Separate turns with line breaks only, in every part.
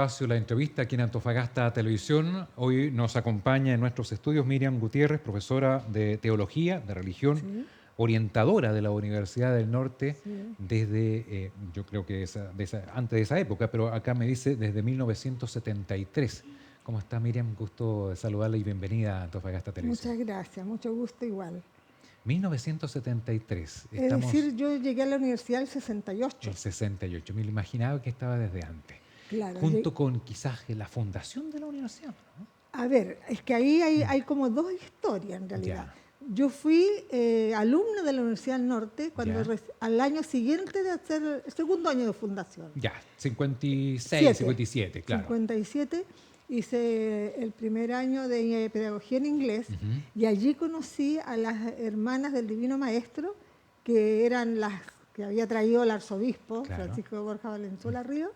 espacio, la entrevista aquí en Antofagasta Televisión. Hoy nos acompaña en nuestros estudios Miriam Gutiérrez, profesora de Teología, de Religión,
Sí,
orientadora de la Universidad del Norte
sí.
desde, yo creo que antes de esa época, pero acá me dice desde 1973. ¿Cómo está, Miriam? Gusto de saludarla y bienvenida a Antofagasta Televisión.
Muchas gracias, mucho gusto igual.
1973,
Es
estamos
decir, yo llegué a la universidad el 68.
el 68. Me lo imaginaba que estaba desde antes.
Claro,
Junto con quizás la fundación de la universidad, ¿no?
a ver, es que ahí hay como dos historias en realidad.
Ya,
Yo fui alumna de la Universidad del Norte cuando
ya,
al año siguiente de hacer el segundo año de fundación.
ya. 56,
7,
57, claro.
57, hice el primer año de pedagogía en inglés
Ujú,
y allí conocí a las hermanas del Divino Maestro, que eran las que había traído el arzobispo
claro.
Francisco de Borja Valenzuela Ríos.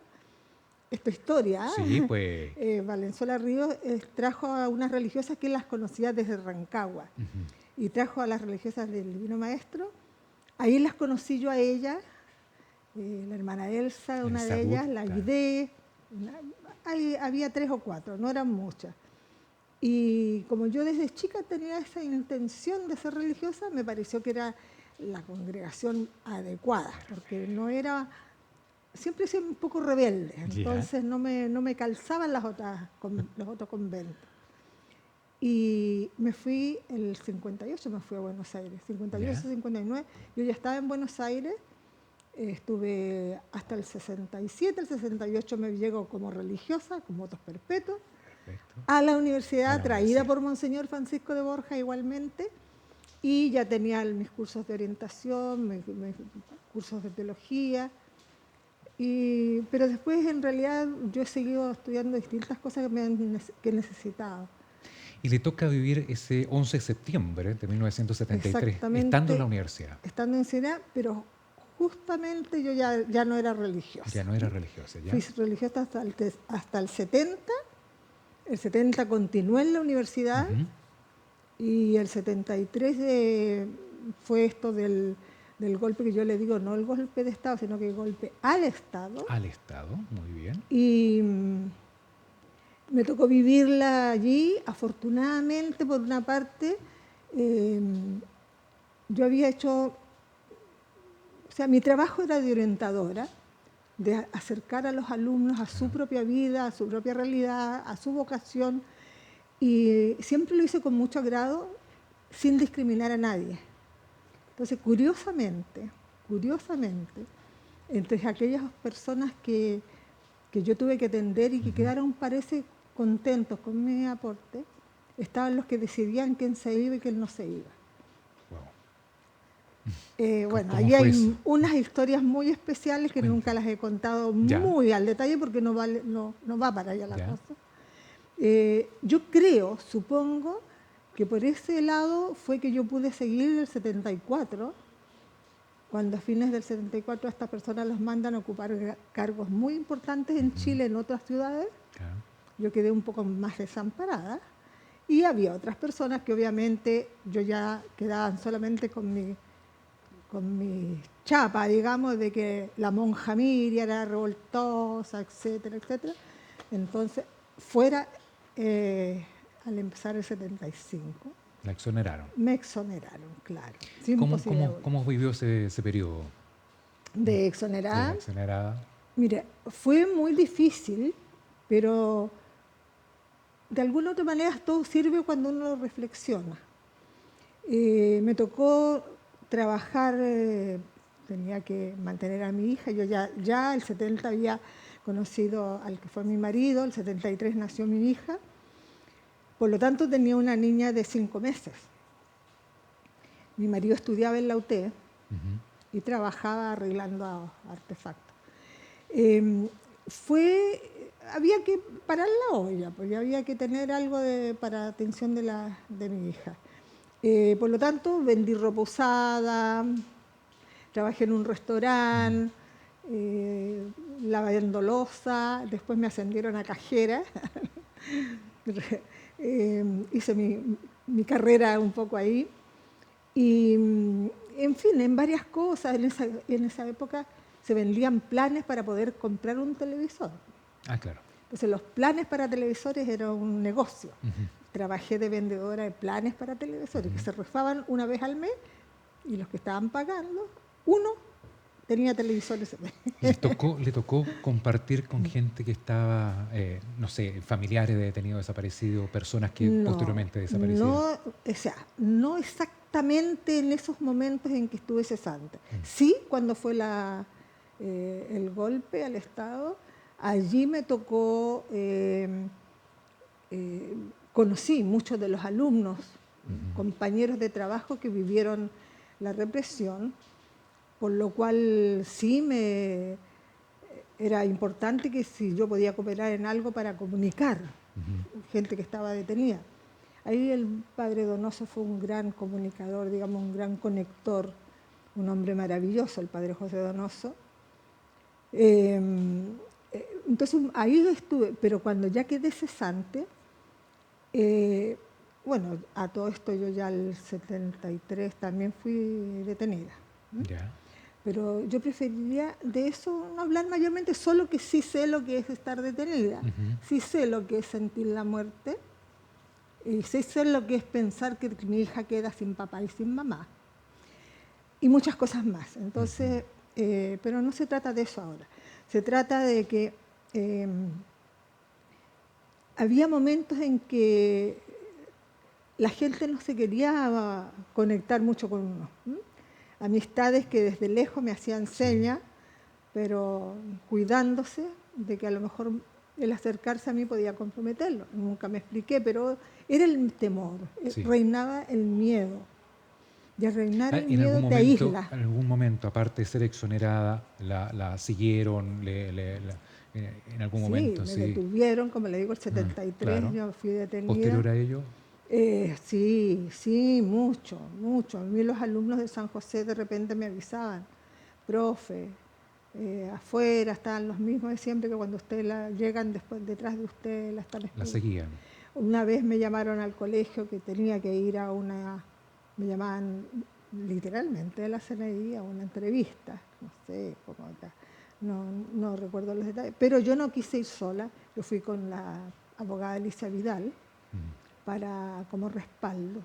Esta historia,
Sí, pues.
Valenzuela Ríos trajo a unas religiosas que las conocía desde Rancagua
Ujú.
y trajo a las religiosas del Divino Maestro. Ahí las conocí yo a ellas, la hermana Elsa,
En
una de
Sabut,
ellas, la
claro.
Aide, había 3 o 4, no eran muchas. Y como yo desde chica tenía esa intención de ser religiosa, me pareció que era la congregación adecuada, porque no era, siempre he sido un poco rebelde,
Ya,
entonces no me calzaban los otros conventos. Y me fui el 58, me fui a Buenos Aires, 58,
ya.
59, yo ya estaba en Buenos Aires. Estuve hasta el 67, el 68 me llego como religiosa, como votos perpetuos,
Perfecto.
a la
A
universidad
la
traída
universidad.
por Monseñor Francisco de Borja igualmente, y ya tenía mis cursos de orientación, mis cursos de teología, pero después en realidad yo he seguido estudiando distintas cosas que he necesitado.
Y le toca vivir ese 11 de septiembre de 1973, estando en la
Exactamente,
universidad.
estando en Ciudad, pero justamente yo ya no era religiosa.
Ya no era religiosa,
Fui
¿ya?
religiosa hasta el 70. El 70 continué en la universidad
Ujú.
y el 73 fue esto del golpe que yo le digo, no el golpe de Estado, sino que el golpe al Estado.
Al Estado, muy bien.
Y me tocó vivirla allí. Afortunadamente, por una parte, eh, yo había hecho, o sea, mi trabajo era de orientadora, de acercar a los alumnos a su
Claro.
propia vida, a su propia realidad, a su vocación, y siempre lo hice con mucho agrado, sin discriminar a nadie. Entonces, curiosamente, entre aquellas personas que yo tuve que atender y que
Ujú.
quedaron, parece, contentos con mi aporte, estaban los que decidían quién se iba y quién no se iba.
Wow.
Bueno,
¿Cómo
ahí
fue
hay
eso?
unas historias muy especiales que nunca
Cuénteme.
las he contado
Ya,
muy al detalle porque no va para allá la
ya.
cosa. Yo creo, supongo, que por ese lado fue que yo pude seguir el 74, cuando a fines del 74 a estas personas los mandan a ocupar cargos muy importantes en
Ujú.
Chile, en otras ciudades.
Claro.
Yo quedé un poco más desamparada y había otras personas que obviamente yo ya quedaban solamente con mi chapa, digamos, de que la monja Miriam era revoltosa, etcétera, etcétera. Entonces, fuera, al empezar el 75,
La exoneraron.
me exoneraron, claro, sin
¿Cómo,
posibilidad de
cómo,
volver.
cómo vivió ese periodo
De
de
exonerar,
exonerada?
mira, fue muy difícil, pero de alguna u otra manera todo sirve cuando uno reflexiona. Me tocó trabajar, tenía que mantener a mi hija, yo ya el 70 había conocido al que fue mi marido, el 73 nació mi hija, por lo tanto tenía una niña de 5 meses. Mi marido estudiaba en la UTE
Ujú.
y trabajaba arreglando artefactos. Eh, había que parar la olla, porque había que tener algo para atención de mi hija. Por lo tanto, vendí ropa usada, trabajé en un
Mm.
restaurante, lavando loza, después me ascendieron a cajera. Hice mi carrera un poco ahí. Y, en fin, en varias cosas. En esa época se vendían planes para poder comprar un televisor.
Ah, claro.
Entonces los planes para televisores era un negocio.
Ujú.
Trabajé de vendedora de planes para televisores que se rifaban una vez al mes y los que estaban pagando, uno tenía televisores.
Le tocó compartir con gente que estaba, no sé, familiares de detenidos desaparecidos, personas que
No,
posteriormente desaparecieron.
no, o sea, no exactamente en esos momentos en que estuve cesante.
Mm.
Sí, cuando fue el golpe al Estado, allí me tocó, conocí muchos de los alumnos,
Ujú.
compañeros de trabajo que vivieron la represión, por lo cual sí era importante que si yo podía cooperar en algo para comunicar
Ujú.
gente que estaba detenida. Ahí el padre Donoso fue un gran comunicador, digamos, un gran conector, un hombre maravilloso, el padre José Donoso. Eh, entonces ahí estuve, pero cuando ya quedé cesante, eh, bueno, a todo esto yo ya el 73 también fui detenida.
Ya.
Pero yo preferiría de eso no hablar mayormente, solo que sí sé lo que es estar detenida,
Ujú.
sí sé lo que es sentir la muerte y sí sé lo que es pensar que mi hija queda sin papá y sin mamá y muchas cosas más.
Ujú.
Entonces, pero no se trata de eso ahora. Se trata de que eh, había momentos en que la gente no se quería conectar mucho con uno. Amistades que desde lejos me hacían
Sí,
señas, pero cuidándose de que a lo mejor el acercarse a mí podía comprometerlo. Nunca me expliqué, pero era el temor,
sí.
reinaba el miedo. Y al reinar el miedo te aísla.
En algún momento, aparte de ser exonerada, la siguieron, en algún
Sí,
momento,
me
sí.
detuvieron, como le digo, el
Ah,
73
claro.
yo fui detenida.
Posterior a ello,
Sí, sí, mucho, mucho. A mí los alumnos de San José de repente me avisaban, profe, afuera están los mismos de siempre que cuando llegan después detrás de usted la están
la
esperando.
seguían.
Una vez me llamaron al colegio que tenía que ir me llamaban literalmente de la CNI a una entrevista, no sé, como acá, no recuerdo los detalles, pero yo no quise ir sola, yo fui con la abogada Alicia Vidal
Mm.
como respaldo.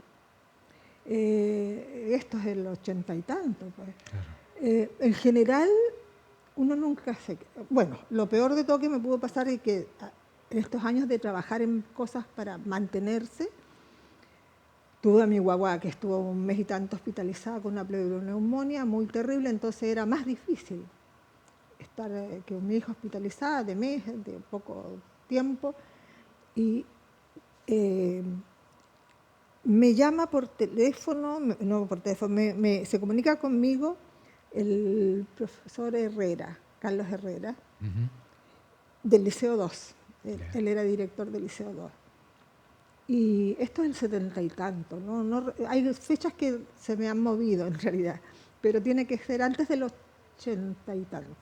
Esto es el 80 y tanto, pues.
Claro.
En general, uno nunca se... Bueno, lo peor de todo que me pudo pasar es que en estos años de trabajar en cosas para mantenerse, tuve a mi guagua que estuvo un mes y tanto hospitalizada con una pleuroneumonía muy terrible, entonces era más difícil estar que mi hija hospitalizada de meses, de poco tiempo, y eh, me llama por teléfono, no por teléfono, se comunica conmigo el profesor Herrera, Carlos Herrera,
Ujú.
del Liceo 2.
Ya.
Él era director del Liceo 2. Y esto es el 70 y tanto, ¿no? Hay fechas que se me han movido en realidad, pero tiene que ser antes del 80 y tanto.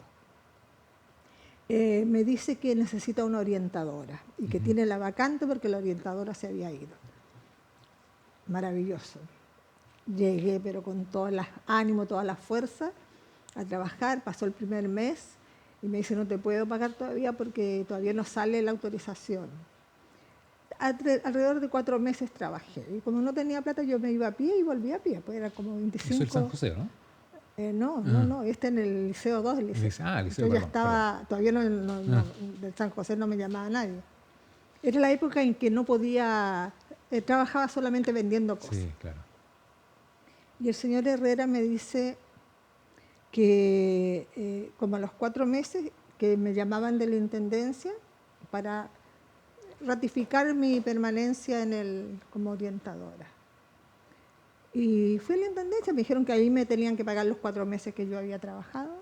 Me dice que necesita una orientadora y que
Ujú.
tiene la vacante porque la orientadora se había ido. Maravilloso. Llegué, pero con todo el ánimo, toda la fuerza, a trabajar. Pasó el primer mes y me dice, no te puedo pagar todavía porque todavía no sale la autorización. Alrededor de 4 meses trabajé. Y como no tenía plata, yo me iba a pie y volvía a pie. Pues era como
Eso es el San
25.
José, ¿no? Ah,
No, en el Liceo 2.
Liceo,
Yo ya
perdón, perdón.
estaba, todavía
Ah,
del San José no me llamaba nadie. Era la época en que no podía, trabajaba solamente vendiendo cosas.
sí, claro.
Y el señor Herrera me dice que como a los 4 meses que me llamaban de la Intendencia para ratificar mi permanencia como orientadora. Y fui a la Intendencia, me dijeron que ahí me tenían que pagar los 4 meses que yo había trabajado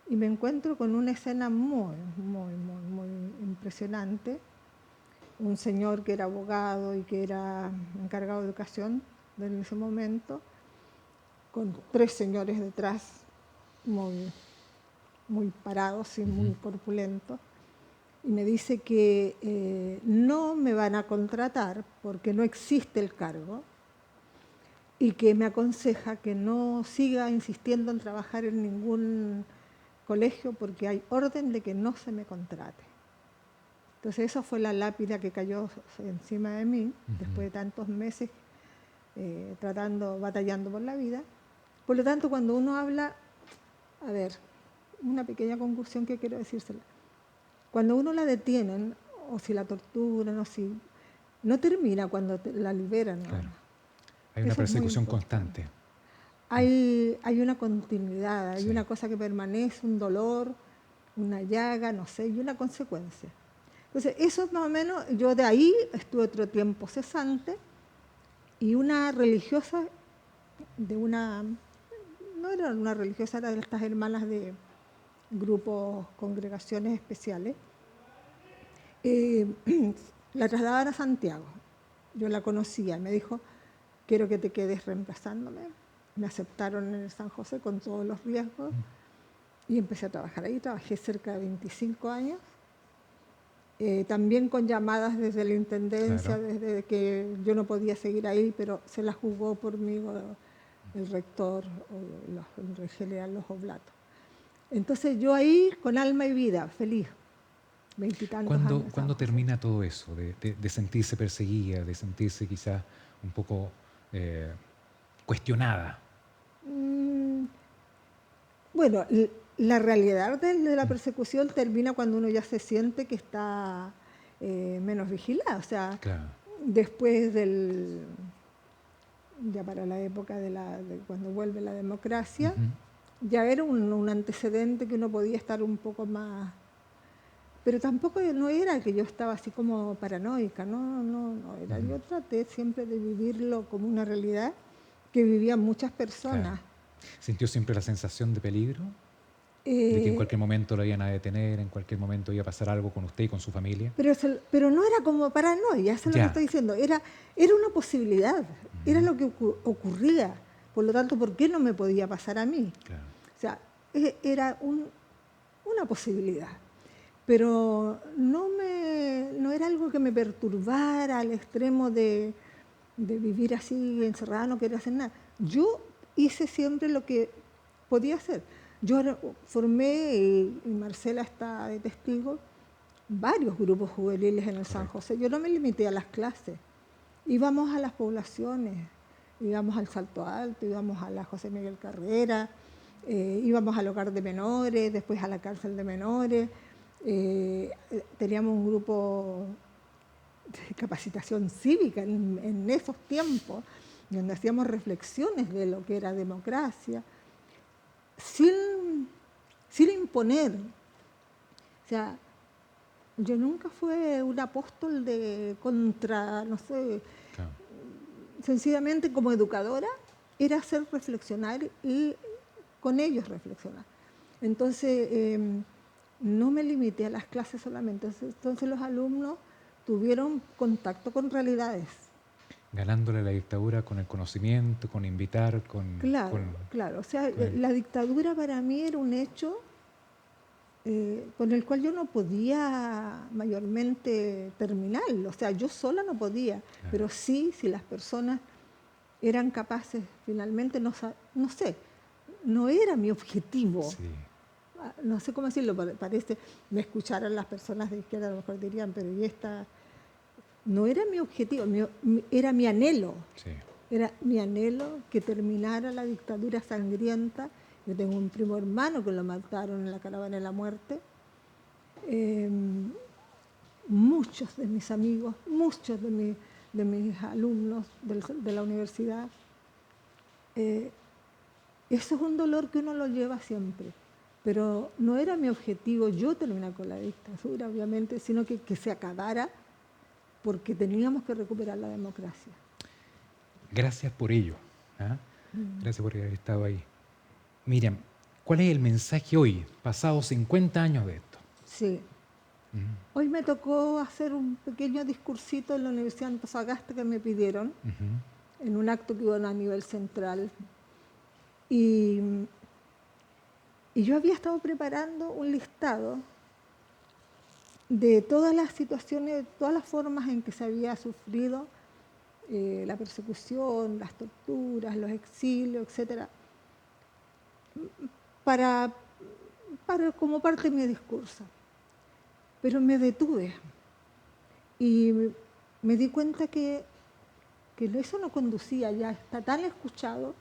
y me encuentro con una escena muy, muy, muy, muy impresionante. Un señor que era abogado y que era encargado de educación en ese momento, con 3 señores detrás, muy, muy parados y
Ujú.
muy corpulentos, y me dice que no me van a contratar porque no existe el cargo y que me aconseja que no siga insistiendo en trabajar en ningún colegio porque hay orden de que no se me contrate. Entonces esa fue la lápida que cayó encima de mí,
Ujú.
después de tantos meses batallando por la vida. Por lo tanto, cuando uno habla, a ver, una pequeña conclusión que quiero decírsela. Cuando uno la detienen, o si la torturan, o si no termina cuando la liberan, ¿no?
Claro. Hay una
Eso es muy
persecución
importante.
constante.
Hay una continuidad, hay
Sí.
una cosa que permanece, un dolor, una llaga, no sé, y una consecuencia. Entonces, eso es más o menos, yo de ahí estuve otro tiempo cesante, y una religiosa no era una religiosa, era de estas hermanas de grupos, congregaciones especiales, eh, la trasladaban a Santiago. Yo la conocía, me dijo, quiero que te quedes reemplazándome. Me aceptaron en el San José con todos los riesgos y empecé a trabajar ahí. Trabajé cerca de 25 años, también con llamadas desde la Intendencia,
Claro.
desde que yo no podía seguir ahí, pero se la jugó por mí el rector, o en general los oblatos. Entonces yo ahí, con alma y vida, feliz, veintitantos años en San
¿Cuándo
José.
termina todo eso? De sentirse perseguida, de sentirse quizás un poco cuestionada.
Mm, Bueno, la realidad de la
Mm.
persecución termina cuando uno ya se siente que está menos vigilado. O sea,
Claro.
después ya para la época de cuando vuelve la democracia,
Ujú.
ya era un antecedente que uno podía estar un poco más. Pero tampoco no era que yo estaba así como paranoica, no, era.
Ujú.
Yo traté siempre de vivirlo como una realidad que vivían muchas
Claro.
personas.
¿Sintió siempre la sensación de peligro? De que en
Eh,
cualquier momento la iban a detener, en cualquier momento iba a pasar algo con usted y con su familia.
pero no era como paranoia, eso es lo que
Ya.
estoy diciendo, era una posibilidad, era
Ujú.
lo que ocurría. Por lo tanto, ¿por qué no me podía pasar a mí?
Claro.
O sea, era una posibilidad, pero no era algo que me perturbara al extremo de vivir así encerrada, no querer hacer nada. Yo hice siempre lo que podía hacer. Yo formé, y Marcela está de testigo, varios grupos juveniles en el San
Correcto.
José. Yo no me limité a las clases. Íbamos a las poblaciones, íbamos al Salto Alto, íbamos a la José Miguel Carrera, íbamos al hogar de menores, después a la cárcel de menores. Teníamos un grupo de capacitación cívica en esos tiempos, donde hacíamos reflexiones de lo que era democracia, sin, sin imponer. O sea, yo nunca fui un apóstol no sé,
Claro.
sencillamente como educadora era hacer reflexionar y con ellos reflexionar. Entonces, no me limité a las clases solamente, entonces los alumnos tuvieron contacto con realidades.
Ganándole la dictadura con el conocimiento, con invitar,
Claro, claro. O sea,
con el...
la dictadura para mí era un hecho con el cual yo no podía mayormente terminarlo. O sea, yo sola no podía,
Claro.
pero sí, si las personas eran capaces finalmente, no sé, no era mi objetivo.
Sí.
No sé cómo decirlo, parece, me escucharan las personas de izquierda, a lo mejor dirían, pero ¿y esta? No era mi objetivo, era mi anhelo.
Sí.
Era mi anhelo que terminara la dictadura sangrienta. Yo tengo un primo hermano que lo mataron en la caravana de la muerte. Eh, Muchos de mis amigos, muchos de mis alumnos de la universidad, eh, eso es un dolor que uno lo lleva siempre. Pero no era mi objetivo yo terminar con la dictadura, obviamente, sino que se acabara porque teníamos que recuperar la democracia.
Gracias por ello. ¿Ah? Gracias por haber estado ahí. Miriam, ¿cuál es el mensaje hoy, pasados 50 años de esto?
Sí.
Ujú.
Hoy me tocó hacer un pequeño discursito en la Universidad de Antofagasta que me pidieron,
Ujú.
en un acto que iba a nivel central. Y, y yo había estado preparando un listado de todas las situaciones, todas las formas en que se había sufrido la persecución, las torturas, los exilios, etcétera, para, como parte de mi discurso. Pero me detuve. Y me di cuenta que eso no conducía, ya está tan escuchado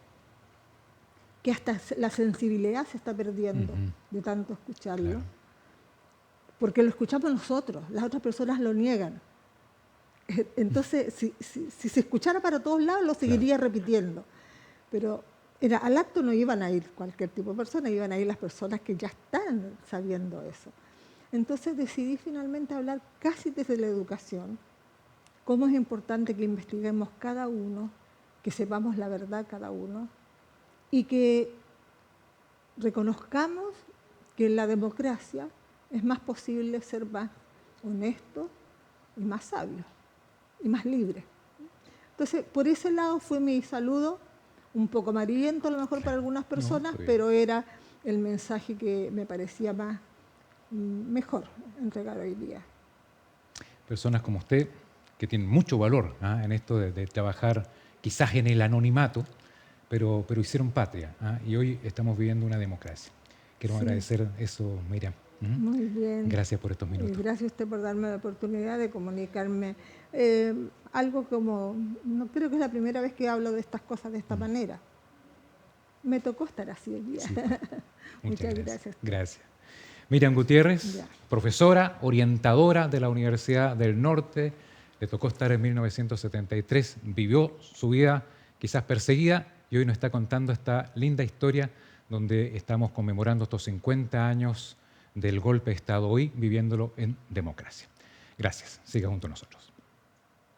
que hasta la sensibilidad se está perdiendo de tanto escucharlo,
Claro.
porque lo escuchamos nosotros, las otras personas lo niegan. Entonces, si se escuchara para todos lados, lo seguiría repitiendo. Pero al acto no iban a ir cualquier tipo de persona, iban a ir las personas que ya están sabiendo eso. Entonces decidí finalmente hablar casi desde la educación, cómo es importante que investiguemos cada uno, que sepamos la verdad cada uno y que reconozcamos que en la democracia es más posible ser más honesto y más sabio y más libre. Entonces, por ese lado fue mi saludo, un poco amarillento a lo mejor para algunas personas,
No,
pero era el mensaje que me parecía mejor entregar hoy día.
Personas como usted que tienen mucho valor en esto de trabajar quizás en el anonimato, pero hicieron patria y hoy estamos viviendo una democracia. Quiero agradecer eso, Miriam.
Muy bien.
Gracias por estos minutos.
Gracias a usted por darme la oportunidad de comunicarme algo como, no creo que es la primera vez que hablo de estas cosas de esta manera. Me tocó estar así el día.
Sí.
Muchas gracias.
Gracias. Miriam Gutiérrez, profesora, orientadora de la Universidad del Norte, le tocó estar en 1973, vivió su vida quizás perseguida y hoy nos está contando esta linda historia donde estamos conmemorando estos 50 años del golpe de Estado hoy, viviéndolo en democracia. Gracias. Siga junto a nosotros.